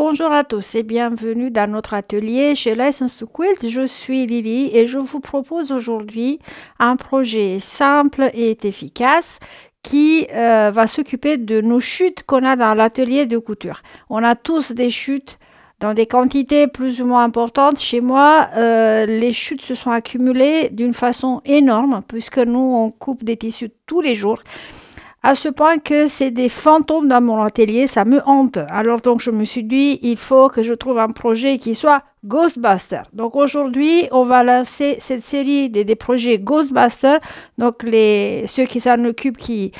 Bonjour à tous et bienvenue dans notre atelier chez License to Quilt. Je suis Lily et je vous propose aujourd'hui un projet simple et efficace qui va s'occuper de nos chutes qu'on a dans l'atelier de couture. On a tous des chutes dans des quantités plus ou moins importantes. Chez moi, les chutes se sont accumulées d'une façon énorme puisque nous, on coupe des tissus tous les jours. À ce point que c'est des fantômes dans mon atelier, ça me hante. Alors donc je me suis dit, il faut que je trouve un projet qui soit Ghostbuster. Donc aujourd'hui, on va lancer cette série des projets Ghostbuster. Donc ceux qui s'en occupent, qui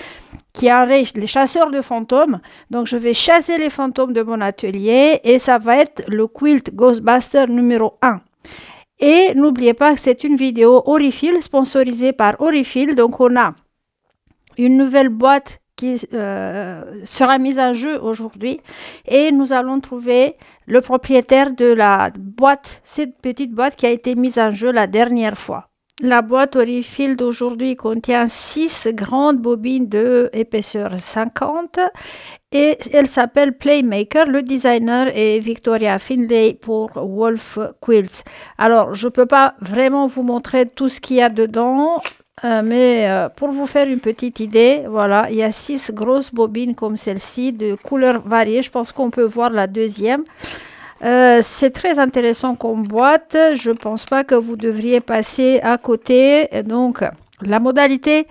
arrêtent les chasseurs de fantômes. Donc je vais chasser les fantômes de mon atelier et ça va être le quilt Ghostbuster numéro 1. Et n'oubliez pas que c'est une vidéo Aurifil, sponsorisée par Aurifil. Donc on a une nouvelle boîte qui sera mise en jeu aujourd'hui et nous allons trouver le propriétaire de la boîte, cette petite boîte qui a été mise en jeu la dernière fois. La boîte Aurifil d'aujourd'hui contient 6 grandes bobines de épaisseur 50 et elle s'appelle Playmaker. Le designer est Victoria Finlay pour Wolf Quilts. Alors je ne peux pas vraiment vous montrer tout ce qu'il y a dedans. Mais pour vous faire une petite idée, voilà, il y a 6 grosses bobines comme celle-ci, de couleurs variées. Je pense qu'on peut voir la deuxième. C'est très intéressant comme boîte. Je ne pense pas que vous devriez passer à côté. Donc, la modalité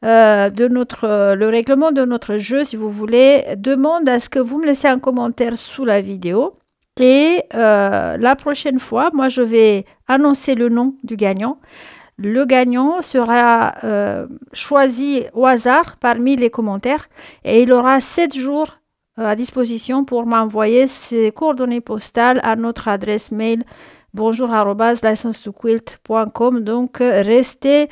le règlement de notre jeu, si vous voulez, demande à ce que vous me laissiez un commentaire sous la vidéo. Et la prochaine fois, moi, je vais annoncer le nom du gagnant. Le gagnant sera choisi au hasard parmi les commentaires et il aura 7 jours à disposition pour m'envoyer ses coordonnées postales à notre adresse mail bonjour@license2quilt.com. Donc, restez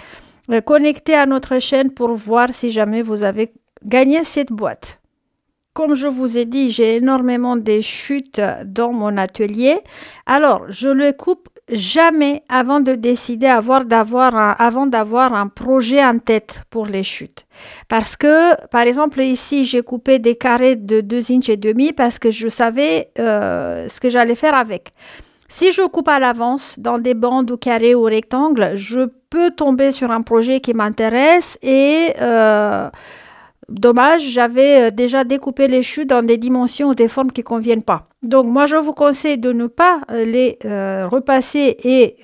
connectés à notre chaîne pour voir si jamais vous avez gagné cette boîte. Comme je vous ai dit, j'ai énormément de chutes dans mon atelier. Alors, je le coupe jamais avant de décider avant d'avoir un projet en tête pour les chutes. Parce que, par exemple, ici, j'ai coupé des carrés de 2,5 inches parce que je savais ce que j'allais faire avec. Si je coupe à l'avance dans des bandes ou carrés ou rectangles, je peux tomber sur un projet qui m'intéresse et dommage, j'avais déjà découpé les chutes dans des dimensions ou des formes qui ne conviennent pas. Donc, moi, je vous conseille de ne pas les repasser et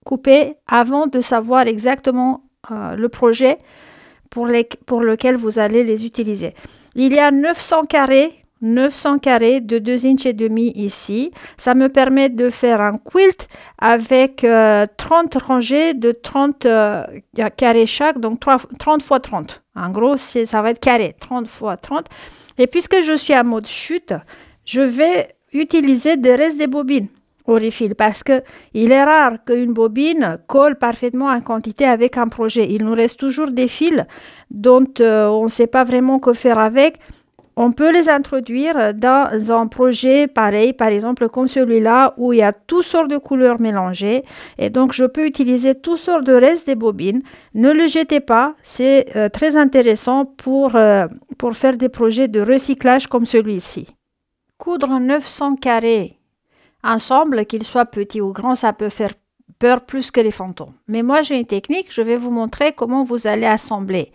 couper avant de savoir exactement le projet pour lequel vous allez les utiliser. Il y a 900 carrés de 2,5 inches ici. Ça me permet de faire un quilt avec 30 rangées de 30 carrés chaque, donc 30 x 30. En gros, ça va être carré, 30 x 30. Et puisque je suis en mode chute, je vais utiliser des restes des bobines Aurifil parce qu'il est rare qu'une bobine colle parfaitement en quantité avec un projet. Il nous reste toujours des fils dont on ne sait pas vraiment quoi faire avec. On peut les introduire dans un projet pareil, par exemple comme celui-là, où il y a toutes sortes de couleurs mélangées. Et donc, je peux utiliser toutes sortes de restes des bobines. Ne le jetez pas, c'est très intéressant pour faire des projets de recyclage comme celui-ci. Coudre 900 carrés ensemble, qu'ils soient petits ou grands, ça peut faire peur plus que les fantômes. Mais moi, j'ai une technique, je vais vous montrer comment vous allez assembler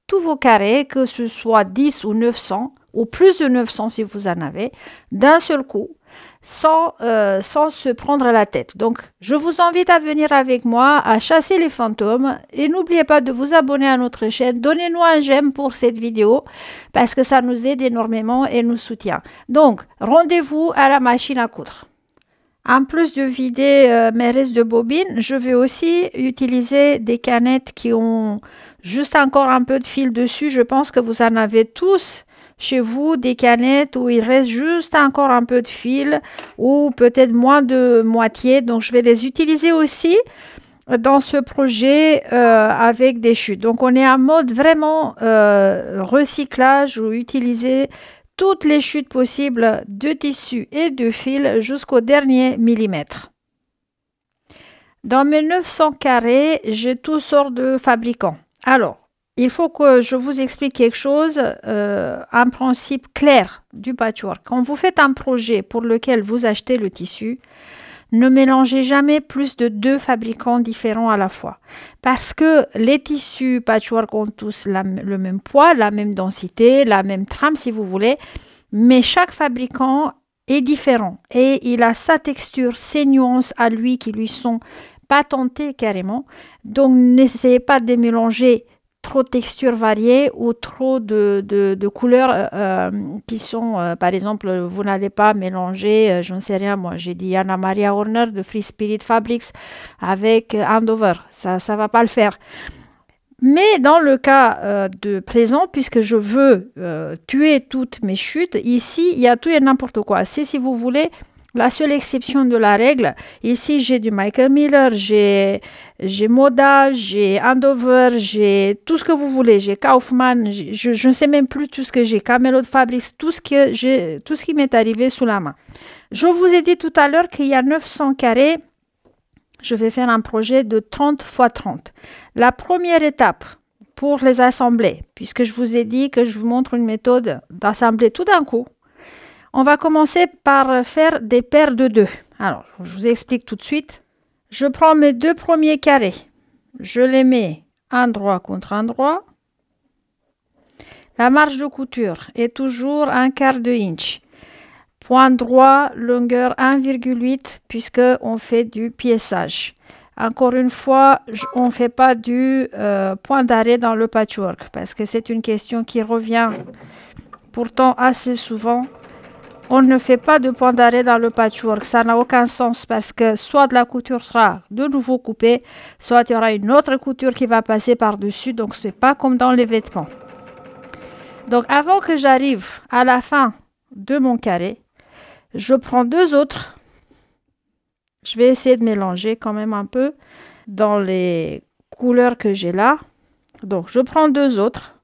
tous vos carrés, que ce soit 10 ou 900, ou plus de 900 si vous en avez, d'un seul coup, sans se prendre la tête. Donc, je vous invite à venir avec moi, à chasser les fantômes. Et n'oubliez pas de vous abonner à notre chaîne. Donnez-nous un j'aime pour cette vidéo, parce que ça nous aide énormément et nous soutient. Donc, rendez-vous à la machine à coudre. En plus de vider mes restes de bobines, je vais aussi utiliser des canettes qui ont juste encore un peu de fil dessus. Je pense que vous en avez tous chez vous, des canettes où il reste juste encore un peu de fil ou peut-être moins de moitié. Donc, je vais les utiliser aussi dans ce projet avec des chutes. Donc, on est en mode vraiment recyclage ou utiliser toutes les chutes possibles de tissu et de fil jusqu'au dernier millimètre. Dans mes 900 carrés, j'ai toutes sortes de fabricants. Alors, il faut que je vous explique quelque chose, un principe clair du patchwork. Quand vous faites un projet pour lequel vous achetez le tissu, ne mélangez jamais plus de 2 fabricants différents à la fois. Parce que les tissus patchwork ont tous le même poids, la même densité, la même trame si vous voulez, mais chaque fabricant est différent et il a sa texture, ses nuances à lui qui lui sont patentées carrément. Donc n'essayez pas de mélanger trop de textures variées ou trop de couleurs qui sont, par exemple, vous n'allez pas mélanger, je ne sais rien, moi j'ai dit Anna Maria Horner de Free Spirit Fabrics avec Andover, ça ne va pas le faire. Mais dans le cas de présent, puisque je veux tuer toutes mes chutes, ici il y a tout et n'importe quoi. C'est si vous voulez la seule exception de la règle. Ici, j'ai du Michael Miller, j'ai Moda, j'ai Andover, j'ai tout ce que vous voulez. J'ai Kaufman, je ne sais même plus tout ce que j'ai. Camelot Fabrics, tout ce qui m'est arrivé sous la main. Je vous ai dit tout à l'heure qu'il y a 900 carrés. Je vais faire un projet de 30 x 30. La première étape pour les assembler, puisque je vous ai dit que je vous montre une méthode d'assembler tout d'un coup, on va commencer par faire des paires de 2. Alors, je vous explique tout de suite. Je prends mes 2 premiers carrés. Je les mets un droit contre un droit. La marge de couture est toujours 1/4 inch. Point droit, longueur 1,8 puisque on fait du piéçage. Encore une fois, on ne fait pas du point d'arrêt dans le patchwork parce que c'est une question qui revient pourtant assez souvent. On ne fait pas de point d'arrêt dans le patchwork. Ça n'a aucun sens parce que soit de la couture sera de nouveau coupée, soit il y aura une autre couture qui va passer par-dessus. Donc, ce n'est pas comme dans les vêtements. Donc, avant que j'arrive à la fin de mon carré, je prends 2 autres. Je vais essayer de mélanger quand même un peu dans les couleurs que j'ai là. Donc, je prends 2 autres.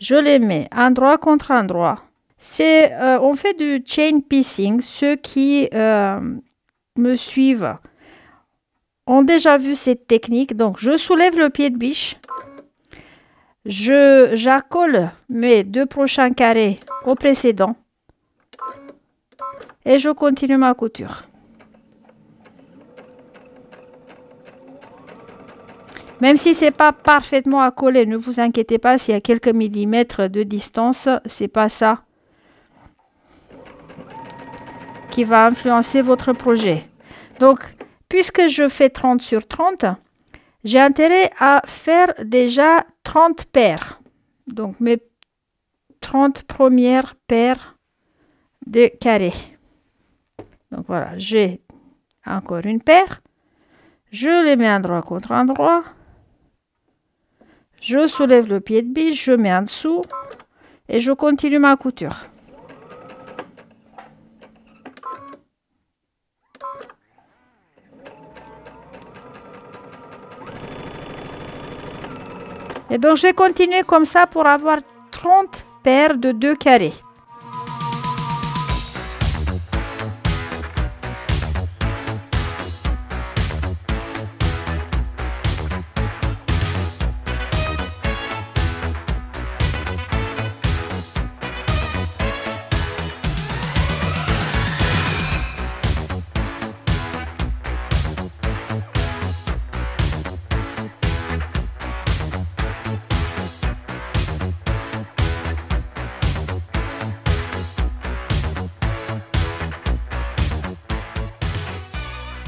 Je les mets un droit contre un droit. On fait du chain piecing. Ceux qui me suivent ont déjà vu cette technique. Donc, je soulève le pied de biche. J'accole mes 2 prochains carrés au précédent. Et je continue ma couture. Même si ce n'est pas parfaitement accolé, ne vous inquiétez pas s'il y a quelques millimètres de distance, ce n'est pas ça qui va influencer votre projet. Donc, puisque je fais 30 sur 30, j'ai intérêt à faire déjà 30 paires. Donc, mes 30 premières paires de carrés. Donc, voilà, j'ai encore une paire. Je les mets un droit contre un droit. Je soulève le pied de biche, je mets en dessous et je continue ma couture. Et donc, je vais continuer comme ça pour avoir 30 paires de 2 carrés.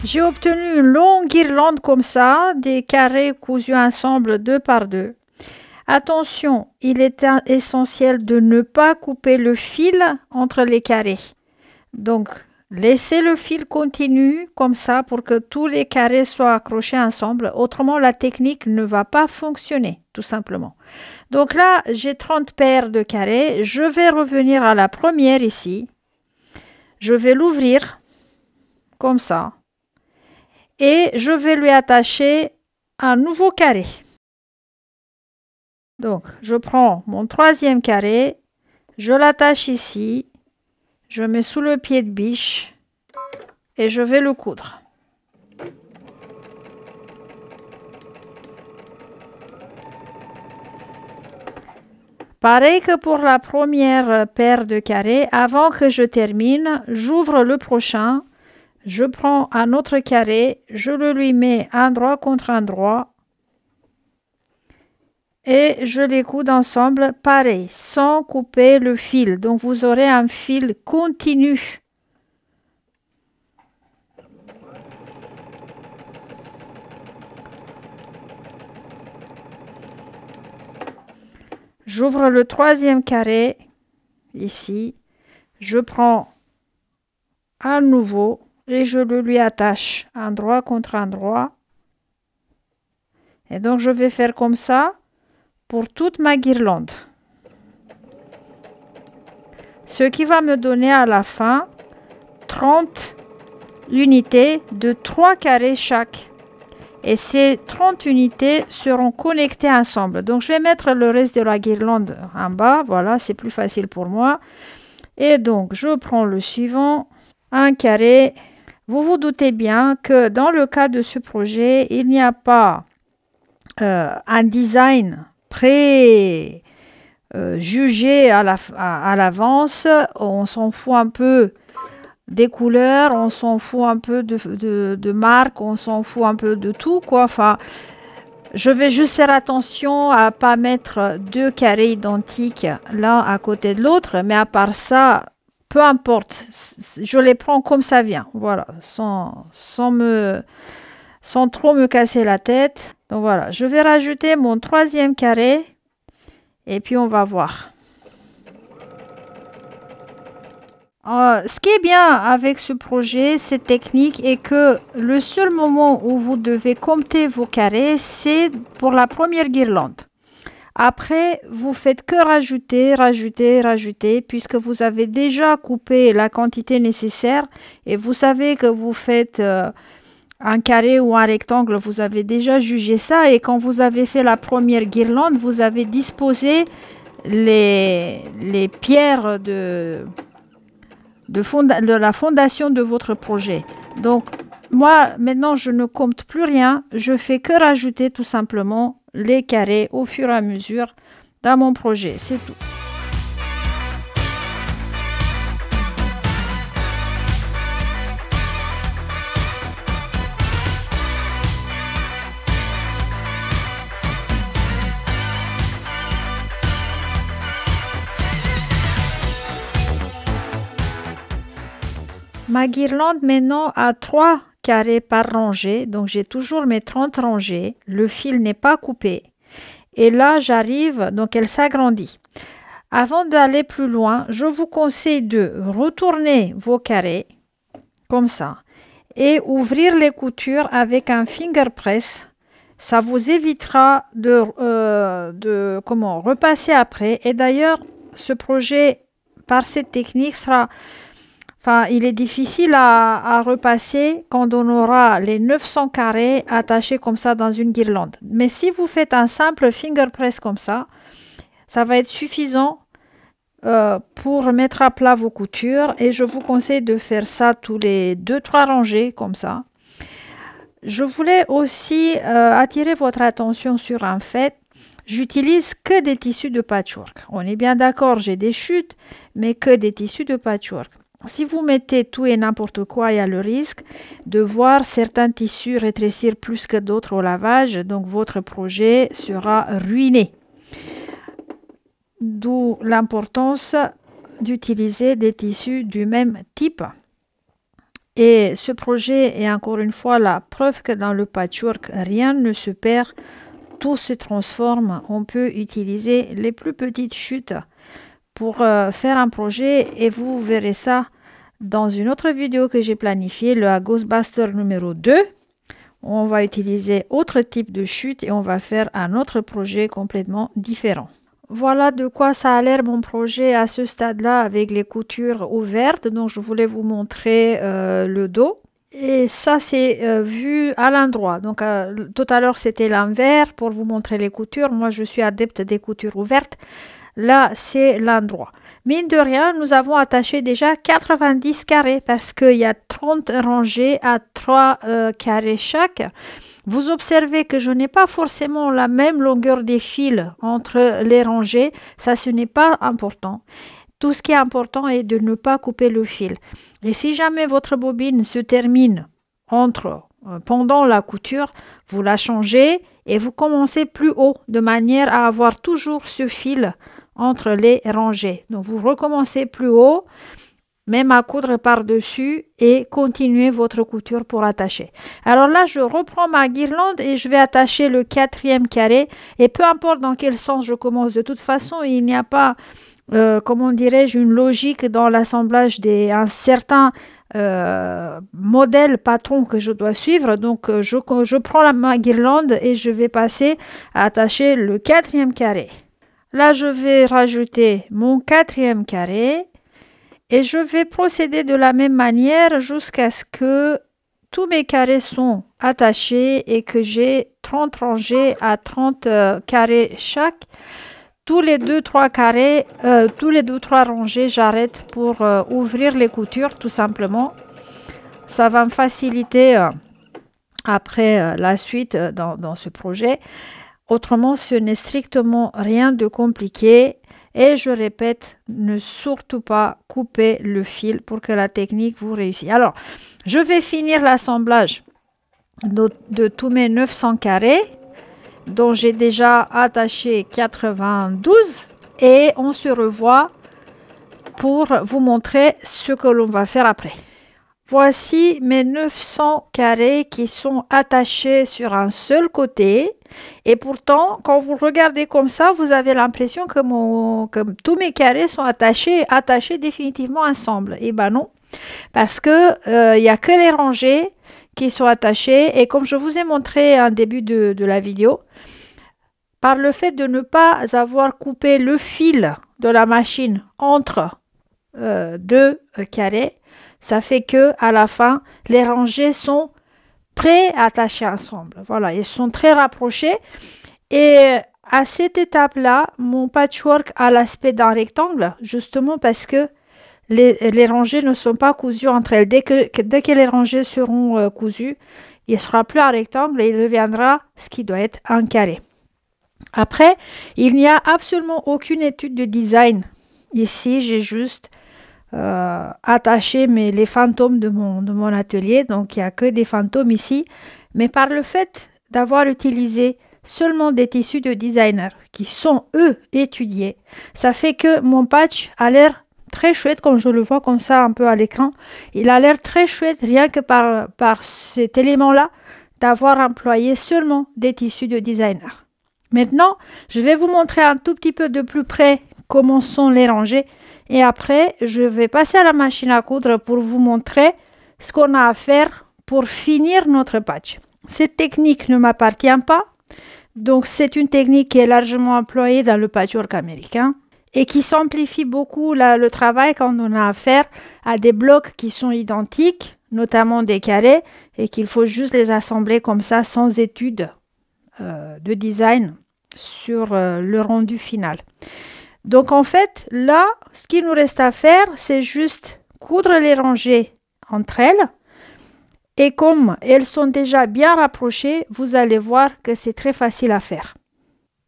J'ai obtenu une longue guirlande comme ça, des carrés cousus ensemble 2 par 2. Attention, il est essentiel de ne pas couper le fil entre les carrés. Donc, laissez le fil continu comme ça pour que tous les carrés soient accrochés ensemble. Autrement, la technique ne va pas fonctionner, tout simplement. Donc là, j'ai 30 paires de carrés. Je vais revenir à la première ici. Je vais l'ouvrir comme ça. Et je vais lui attacher un nouveau carré. Donc, je prends mon 3e carré, je l'attache ici, je mets sous le pied de biche et je vais le coudre. Pareil que pour la première paire de carrés, avant que je termine, j'ouvre le prochain, je prends un autre carré, je le lui mets endroit contre endroit et je les coude ensemble pareil, sans couper le fil. Donc vous aurez un fil continu. J'ouvre le troisième carré, ici, je prends à nouveau et je le lui attache endroit contre endroit. Et donc je vais faire comme ça pour toute ma guirlande. Ce qui va me donner à la fin 30 unités de 3 carrés chaque. Et ces 30 unités seront connectées ensemble. Donc, je vais mettre le reste de la guirlande en bas. Voilà, c'est plus facile pour moi. Et donc, je prends le suivant, un carré. Vous vous doutez bien que dans le cas de ce projet, il n'y a pas un design jugé à l'avance. On s'en fout un peu des couleurs, on s'en fout un peu de marque, on s'en fout un peu de tout, quoi. Enfin, je vais juste faire attention à pas mettre 2 carrés identiques l'un à côté de l'autre, mais à part ça, peu importe, je les prends comme ça vient, voilà, sans trop me casser la tête. Donc voilà, je vais rajouter mon troisième carré et puis on va voir. Ce qui est bien avec ce projet, cette technique, est que le seul moment où vous devez compter vos carrés, c'est pour la première guirlande. Après, vous faites que rajouter, rajouter, rajouter, puisque vous avez déjà coupé la quantité nécessaire et vous savez que vous faites un carré ou un rectangle, vous avez déjà jugé ça, et quand vous avez fait la première guirlande, vous avez disposé les pierres de la fondation de votre projet. Donc, moi, maintenant, je ne compte plus rien. Je fais que rajouter tout simplement les carrés au fur et à mesure dans mon projet. C'est tout. Ma guirlande maintenant a 3 carrés par rangée, donc j'ai toujours mes 30 rangées. Le fil n'est pas coupé. Et là, j'arrive, donc elle s'agrandit. Avant d'aller plus loin, je vous conseille de retourner vos carrés, comme ça, et ouvrir les coutures avec un finger press. Ça vous évitera de repasser après. Et d'ailleurs, ce projet, par cette technique, sera... Enfin, il est difficile à repasser quand on aura les 900 carrés attachés comme ça dans une guirlande. Mais si vous faites un simple finger press comme ça va être suffisant pour mettre à plat vos coutures. Et je vous conseille de faire ça tous les 2-3 rangées comme ça. Je voulais aussi attirer votre attention sur un fait. J'utilise que des tissus de patchwork. On est bien d'accord, j'ai des chutes, mais que des tissus de patchwork. Si vous mettez tout et n'importe quoi, il y a le risque de voir certains tissus rétrécir plus que d'autres au lavage. Donc, votre projet sera ruiné. D'où l'importance d'utiliser des tissus du même type. Et ce projet est encore une fois la preuve que dans le patchwork, rien ne se perd. Tout se transforme. On peut utiliser les plus petites chutes pour faire un projet, et vous verrez ça dans une autre vidéo que j'ai planifiée, le Ghostbuster numéro 2. On va utiliser autre type de chute et on va faire un autre projet complètement différent. Voilà de quoi ça a l'air mon projet à ce stade-là avec les coutures ouvertes. Donc je voulais vous montrer le dos. Et ça, c'est vu à l'endroit. Donc, tout à l'heure, c'était l'envers pour vous montrer les coutures. Moi, je suis adepte des coutures ouvertes. Là, c'est l'endroit. Mine de rien, nous avons attaché déjà 90 carrés parce qu'il y a 30 rangées à 3 carrés chaque. Vous observez que je n'ai pas forcément la même longueur des fils entre les rangées. Ça, ce n'est pas important. Tout ce qui est important est de ne pas couper le fil. Et si jamais votre bobine se termine pendant la couture, vous la changez et vous commencez plus haut de manière à avoir toujours ce fil entre les rangées. Donc vous recommencez plus haut, même à coudre par-dessus et continuez votre couture pour attacher. Alors là, je reprends ma guirlande et je vais attacher le 4e carré. Et peu importe dans quel sens je commence, de toute façon, il n'y a pas, comment dirais-je, une logique dans l'assemblage d'un certain modèle patron que je dois suivre. Donc, je prends ma guirlande et je vais passer à attacher le 4e carré. Là, je vais rajouter mon 4e carré. Et je vais procéder de la même manière jusqu'à ce que tous mes carrés sont attachés et que j'ai 30 rangées à 30 carrés chaque. Tous les 2-3 carrés, tous les 2-3 rangées, j'arrête pour ouvrir les coutures tout simplement. Ça va me faciliter après la suite dans ce projet. Autrement, ce n'est strictement rien de compliqué. Et je répète, ne surtout pas couper le fil pour que la technique vous réussisse. Alors, je vais finir l'assemblage de tous mes 900 carrés, dont j'ai déjà attaché 92. Et on se revoit pour vous montrer ce que l'on va faire après. Voici mes 900 carrés qui sont attachés sur un seul côté. Et pourtant, quand vous regardez comme ça, vous avez l'impression que tous mes carrés sont attachés définitivement ensemble. Et ben non, parce que y a que les rangées qui sont attachées. Et comme je vous ai montré en début de la vidéo, par le fait de ne pas avoir coupé le fil de la machine entre deux carrés, ça fait que à la fin, les rangées sont pré-attachés ensemble. Voilà, ils sont très rapprochés. Et à cette étape-là, mon patchwork a l'aspect d'un rectangle, justement parce que les rangées ne sont pas cousues entre elles. Dès que les rangées seront cousues, il ne sera plus un rectangle et il deviendra ce qui doit être un carré. Après, il n'y a absolument aucune étude de design. Ici, j'ai juste attaché les fantômes de mon atelier, donc il n'y a que des fantômes ici, mais par le fait d'avoir utilisé seulement des tissus de designer qui sont eux étudiés, ça fait que mon patch a l'air très chouette, comme je le vois comme ça un peu à l'écran. Il a l'air très chouette rien que par cet élément là d'avoir employé seulement des tissus de designer. Maintenant, je vais vous montrer un tout petit peu de plus près comment sont les rangées. Et après, je vais passer à la machine à coudre pour vous montrer ce qu'on a à faire pour finir notre patch. Cette technique ne m'appartient pas. Donc, c'est une technique qui est largement employée dans le patchwork américain et qui simplifie beaucoup le travail quand on a affaire à des blocs qui sont identiques, notamment des carrés, et qu'il faut juste les assembler comme ça, sans étude de design sur le rendu final. Donc en fait, là, ce qu'il nous reste à faire, c'est juste coudre les rangées entre elles. Et comme elles sont déjà bien rapprochées, vous allez voir que c'est très facile à faire.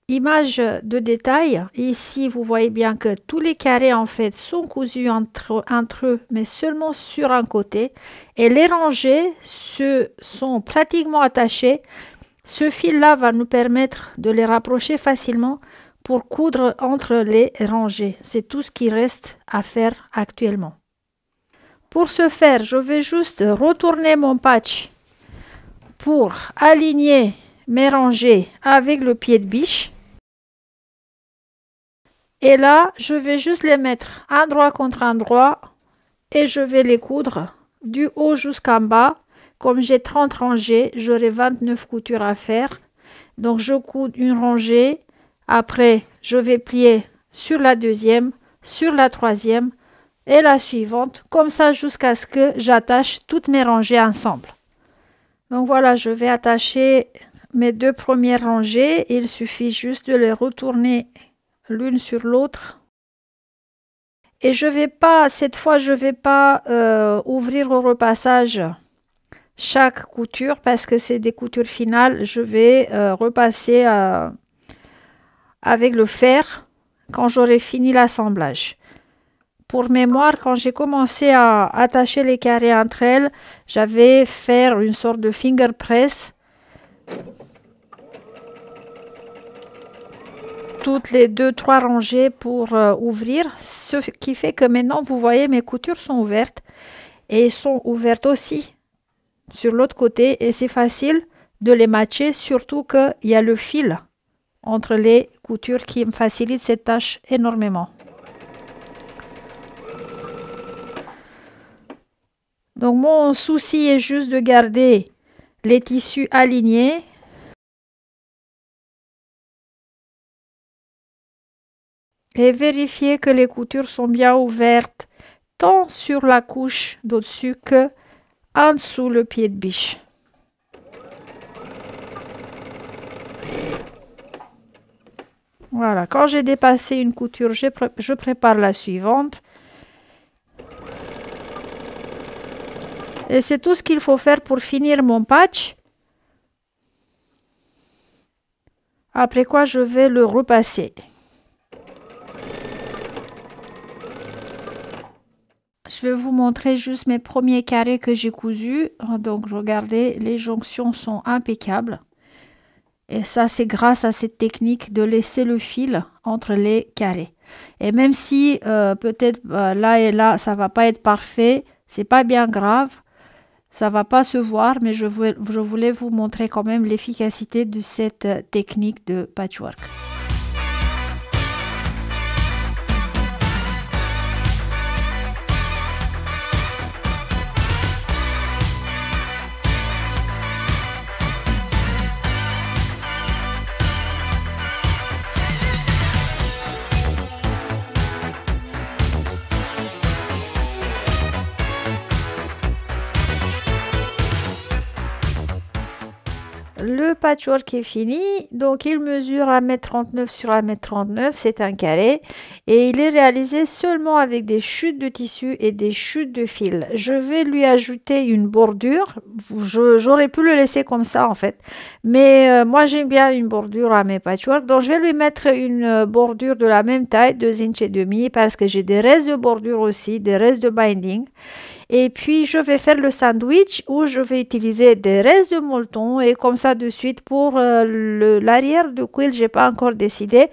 Image de détail. Ici, vous voyez bien que tous les carrés en fait sont cousus entre eux, mais seulement sur un côté. Et les rangées sont pratiquement attachées. Ce fil-là va nous permettre de les rapprocher facilement pour coudre entre les rangées. C'est tout ce qui reste à faire actuellement. Pour ce faire, je vais juste retourner mon patch pour aligner mes rangées avec le pied de biche. Et là, je vais juste les mettre endroit contre endroit et je vais les coudre du haut jusqu'en bas. Comme j'ai 30 rangées, j'aurai 29 coutures à faire. Donc, je couds une rangée. Après, je vais plier sur la deuxième, sur la troisième et la suivante, comme ça jusqu'à ce que j'attache toutes mes rangées ensemble. Donc voilà, je vais attacher mes deux premières rangées. Il suffit juste de les retourner l'une sur l'autre. Et je vais pas, cette fois, je vais pas ouvrir au repassage chaque couture parce que c'est des coutures finales. Je vais repasser avec le fer quand j'aurai fini l'assemblage. Pour mémoire, quand j'ai commencé à attacher les carrés entre elles, j'avais fait une sorte de finger press toutes les 2-3 rangées pour ouvrir, ce qui fait que maintenant vous voyez mes coutures sont ouvertes et sont ouvertes aussi sur l'autre côté et c'est facile de les matcher, surtout qu'il y a le fil entre les coutures qui me facilite cette tâche énormément. Donc mon souci est juste de garder les tissus alignés. Et vérifier que les coutures sont bien ouvertes tant sur la couche d'au-dessus que en dessous le pied de biche. Voilà, quand j'ai dépassé une couture, je prépare la suivante. Et c'est tout ce qu'il faut faire pour finir mon patch. Après quoi, je vais le repasser. Je vais vous montrer juste mes premiers carrés que j'ai cousus. Donc, regardez, les jonctions sont impeccables. Et ça, c'est grâce à cette technique de laisser le fil entre les carrés. Et même si peut-être là et là, ça va pas être parfait, c'est pas bien grave. Ça va pas se voir, mais je voulais vous montrer quand même l'efficacité de cette technique de patchwork. Le patchwork est fini, donc il mesure 1,39 m sur 1,39 m, c'est un carré et il est réalisé seulement avec des chutes de tissu et des chutes de fil. Je vais lui ajouter une bordure, j'aurais pu le laisser comme ça en fait, mais moi j'aime bien une bordure à mes patchwork, donc je vais lui mettre une bordure de la même taille, 2,5 inches parce que j'ai des restes de bordure aussi, des restes de binding. Et puis, je vais faire le sandwich où je vais utiliser des restes de molleton et comme ça de suite pour l'arrière de quilt, je n'ai pas encore décidé.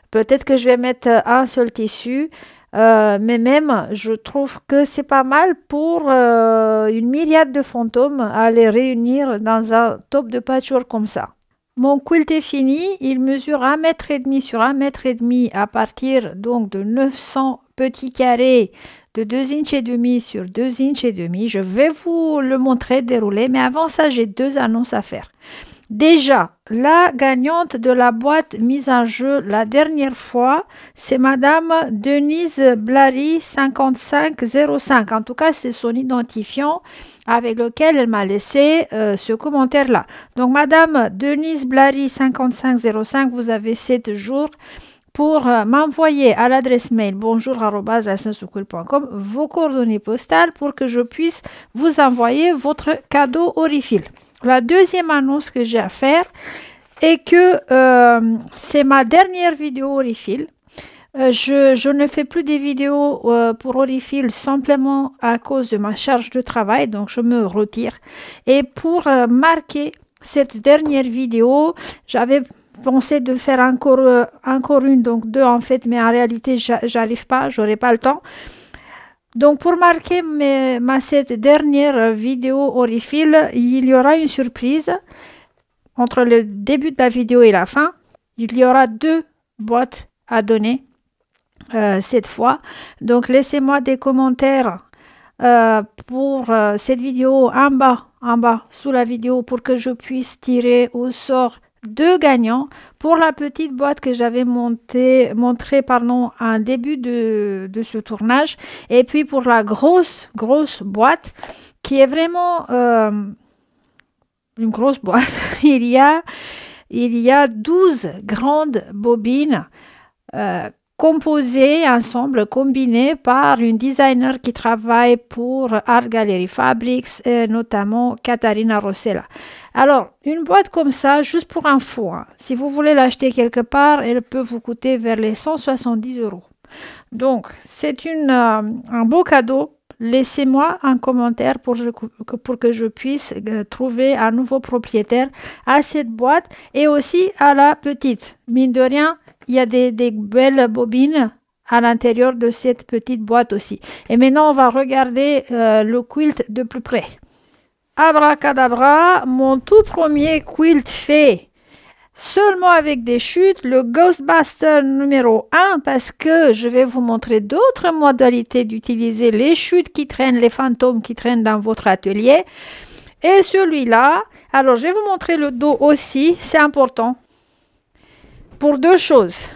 Peut-être que je vais mettre un seul tissu, mais même, je trouve que c'est pas mal pour une myriade de fantômes à les réunir dans un top de patchwork comme ça. Mon quilt est fini, il mesure 1,5 m sur 1,5 m à partir donc de 900 petits carrés de 2,5 inches sur 2,5 inches. Je vais vous le montrer déroulé, mais avant ça, j'ai deux annonces à faire. Déjà, la gagnante de la boîte mise en jeu la dernière fois, c'est Madame Denise Blary 5505. En tout cas, c'est son identifiant avec lequel elle m'a laissé ce commentaire-là. Donc, Madame Denise Blary 5505, vous avez 7 jours pour m'envoyer à l'adresse mail bonjour@lasensouquilt.com vos coordonnées postales pour que je puisse vous envoyer votre cadeau Orifil. La deuxième annonce que j'ai à faire est que c'est ma dernière vidéo Orifil. Je ne fais plus des vidéos pour Orifil simplement à cause de ma charge de travail, donc je me retire. Et pour marquer cette dernière vidéo, j'avais pensé de faire encore une, donc deux en fait, mais en réalité, j'arrive pas, j'aurai pas le temps. Donc, pour marquer cette dernière vidéo Orifil, il y aura une surprise entre le début de la vidéo et la fin. Il y aura 2 boîtes à donner cette fois. Donc, laissez-moi des commentaires pour cette vidéo en bas, sous la vidéo, pour que je puisse tirer au sort 2 gagnants pour la petite boîte que j'avais montrée en début de ce tournage, et puis pour la grosse boîte qui est vraiment une grosse boîte. Il y a 12 grandes bobines composés ensemble, combinés par une designer qui travaille pour Art Gallery Fabrics, notamment Catarina Rossella. Alors, une boîte comme ça, juste pour info, hein, si vous voulez l'acheter quelque part, elle peut vous coûter vers les 170 €. Donc, c'est un beau cadeau. Laissez-moi un commentaire pour que je puisse trouver un nouveau propriétaire à cette boîte et aussi à la petite. Mine de rien, il y a des belles bobines à l'intérieur de cette petite boîte aussi. Et maintenant, on va regarder le quilt de plus près. Abracadabra, mon tout premier quilt fait seulement avec des chutes, le Ghostbuster numéro 1, parce que je vais vous montrer d'autres modalités d'utiliser les chutes qui traînent, les fantômes qui traînent dans votre atelier. Et celui-là, alors je vais vous montrer le dos aussi, c'est important pour deux choses.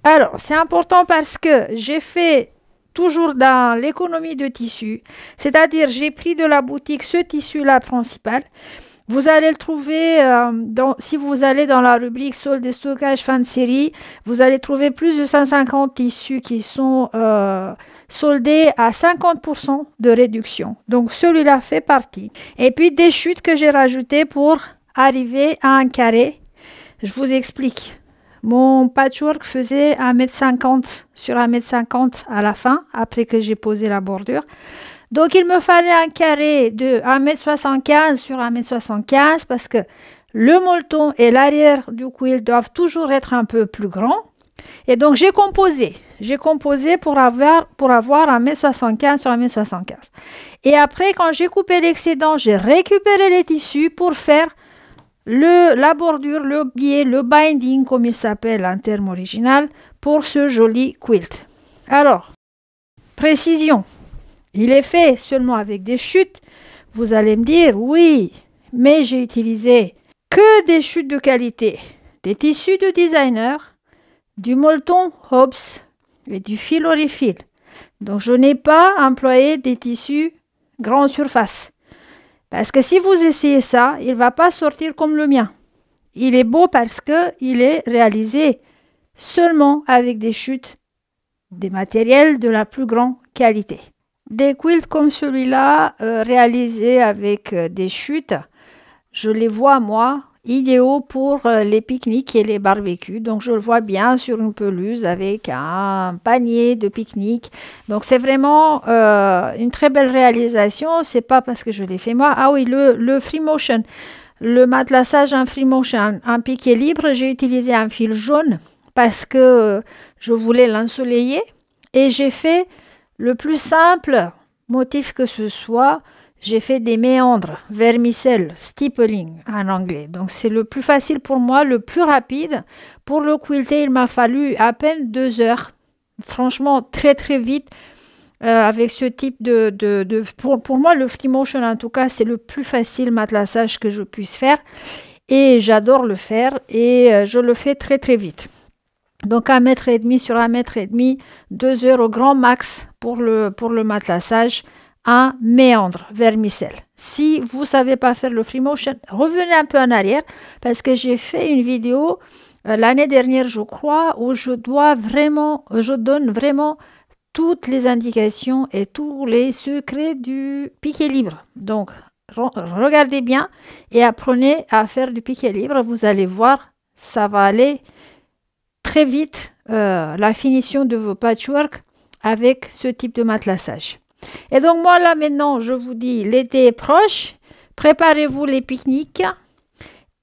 Alors, c'est important parce que j'ai fait toujours dans l'économie de tissu, c'est-à-dire j'ai pris de la boutique ce tissu-là principal. Vous allez le trouver, si vous allez dans la rubrique solde et stockage fin de série, vous allez trouver plus de 150 tissus qui sont soldés à 50% de réduction. Donc celui-là fait partie. Et puis des chutes que j'ai rajoutées pour arriver à un carré. Je vous explique. Mon patchwork faisait 1,50 m sur 1,50 m à la fin, après que j'ai posé la bordure. Donc, il me fallait un carré de 1,75 m sur 1,75 m parce que le molleton et l'arrière du quilt doivent toujours être un peu plus grands. Et donc, j'ai composé. J'ai composé pour avoir 1,75 m sur 1,75 m. Et après, quand j'ai coupé l'excédent, j'ai récupéré les tissus pour faire la bordure, le biais, le binding, comme il s'appelle en terme original, pour ce joli quilt. Alors, précision. Il est fait seulement avec des chutes. Vous allez me dire, oui, mais j'ai utilisé que des chutes de qualité, des tissus de designer, du molleton Hobbs et du fil Orifil. Donc, je n'ai pas employé des tissus grande surface. Parce que si vous essayez ça, il ne va pas sortir comme le mien. Il est beau parce qu'il est réalisé seulement avec des chutes, des matériels de la plus grande qualité. Des quilts comme celui-là, réalisés avec des chutes, je les vois, moi, idéaux pour les pique-niques et les barbecues. Donc, je le vois bien sur une pelouse avec un panier de pique-nique. Donc, c'est vraiment une très belle réalisation. C'est pas parce que je l'ai fait moi. Ah oui, le free motion, le matelassage en free motion, en piqué libre, j'ai utilisé un fil jaune parce que je voulais l'ensoleiller. Et j'ai fait le plus simple motif que ce soit, j'ai fait des méandres, vermicelles, stippling en anglais. Donc, c'est le plus facile pour moi, le plus rapide. Pour le quilter, il m'a fallu à peine 2 heures. Franchement, très très vite. Avec ce type pour moi, le free motion, en tout cas, c'est le plus facile matelassage que je puisse faire. Et j'adore le faire et je le fais très très vite. Donc 1,5 m sur 1,5 m, 2 heures au grand max pour le matelassage, un méandre vermicelle. Si vous ne savez pas faire le free motion, revenez un peu en arrière parce que j'ai fait une vidéo l'année dernière, je crois, où je donne vraiment toutes les indications et tous les secrets du piqué libre. Donc, regardez bien et apprenez à faire du piqué libre. Vous allez voir, ça va aller très vite, la finition de vos patchwork avec ce type de matelassage. Et donc, moi, là, maintenant, je vous dis, l'été est proche. Préparez-vous les pique-niques.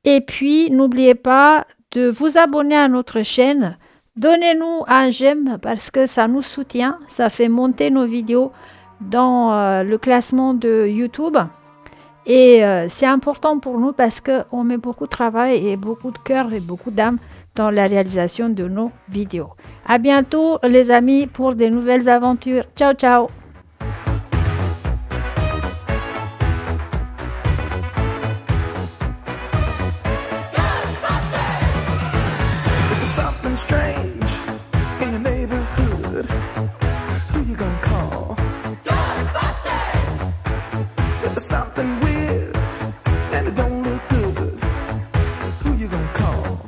Et puis, n'oubliez pas de vous abonner à notre chaîne. Donnez-nous un j'aime parce que ça nous soutient. Ça fait monter nos vidéos dans le classement de YouTube. Et c'est important pour nous parce qu'on met beaucoup de travail et beaucoup de cœur et beaucoup d'âme dans la réalisation de nos vidéos. À bientôt, les amis, pour de nouvelles aventures. Ciao, ciao! Strange in your neighborhood. Who you gonna call? Ghostbusters! If there's something weird and it don't look good, who you gonna call?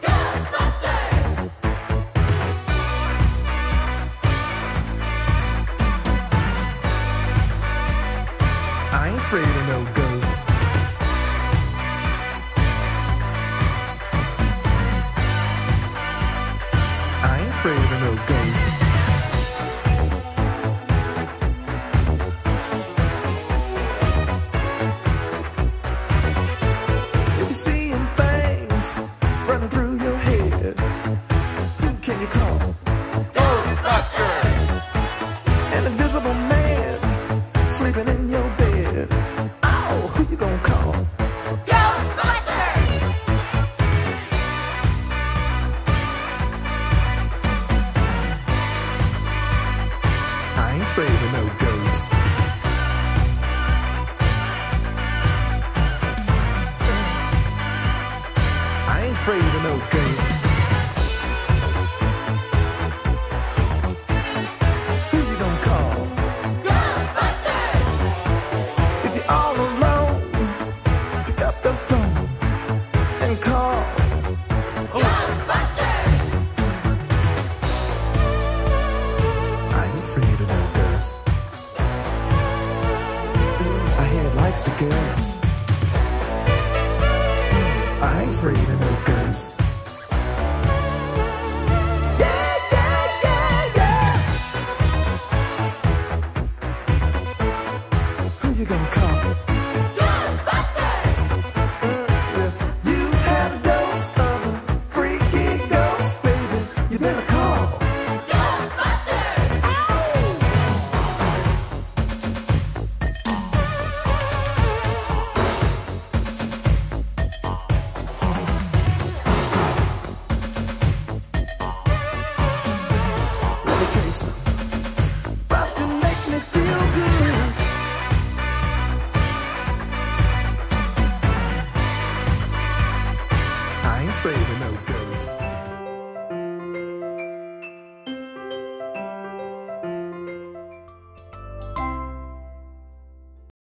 Ghostbusters! afraid of no ghosts. If you're seeing things running through your head, who can you call? Ghostbusters! An invisible man sleeping in your bed. Oh, who you gonna call? Ghostbusters! I ain't afraid of no ghosts. I ain't afraid of no ghosts. Who you gonna call? Ghostbusters! If you're all alone, pick up the phone and call. Ghostbusters! I ain't afraid of no ghosts. I hear it likes the girls.